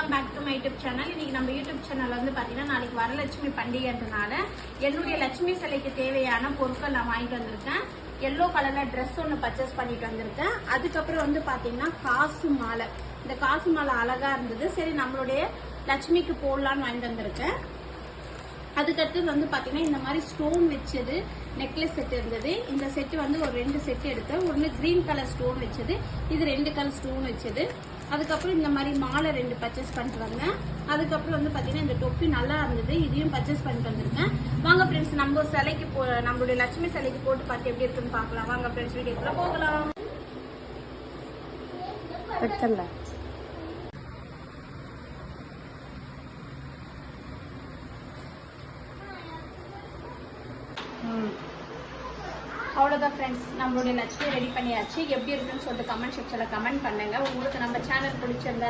Welcome back to my YouTube channel. இன்னைக்கு நம்ம YouTube channel வந்து பாத்தீங்கன்னா நாளைக்கு வரலட்சுமி பண்டிகைன்றனால என்னுடைய லட்சுமி சிலைக்கு தேவையான பொருட்கள் நான் வாங்கிட்டு வந்திருக்கேன். எல்லோ கலர்ல ட்ரெஸ் ஒன்று பர்ச்சேஸ் பண்ணிட்டு வந்திருக்கேன். அதுக்கப்புறம் வந்து பாத்தீங்கன்னா காசு மாலை. இந்த காசு மாலை அழகா இருந்தது, சரி நம்மளுடைய லட்சுமிக்கு போடலான்னு வாங்கிட்டு வந்திருக்கேன். அதுக்கடுத்து வந்து பாத்தீங்கன்னா இந்த மாதிரி ஸ்டோன் வச்சது நெக்லஸ் செட் இருந்தது. இந்த செட்டு வந்து ஒரு 2 செட் எடுத்தேன். ஒன்று கிரீன் கலர் ஸ்டோன் வச்சது, இது 2 கலர் ஸ்டோன் வச்சது. அதுக்கப்புறம் இந்த மாதிரி மாலை 2 பர்ச்சேஸ் பண்ணிட்டு வந்தேன். அதுக்கப்புறம் வந்து பாத்தீங்கன்னா இந்த தொப்பி நல்லா இருந்தது, இதையும் பர்ச்சேஸ் பண்ணிட்டு வந்திருக்கேன். வாங்க ஃப்ரெண்ட்ஸ், நம்ம சிலைக்கு நம்மளுடைய லட்சுமி சிலைக்கு போட்டு பார்த்து எப்படி இருக்குன்னு பார்க்கலாம். வாங்க ஃப்ரெண்ட்ஸ், வீடியோக்குள்ள போகலாம். அவ்வளோதான் ஃப்ரெண்ட்ஸ், நம்மளுடைய லட்சுமி ரெடி பண்ணியாச்சு. எப்படி இருக்குன்னு சொல்லிட்டு கமெண்ட் செக்ஷனில் கமெண்ட் பண்ணுங்க. உங்களுக்கு நம்ம சேனல் பிடிச்சிருந்தா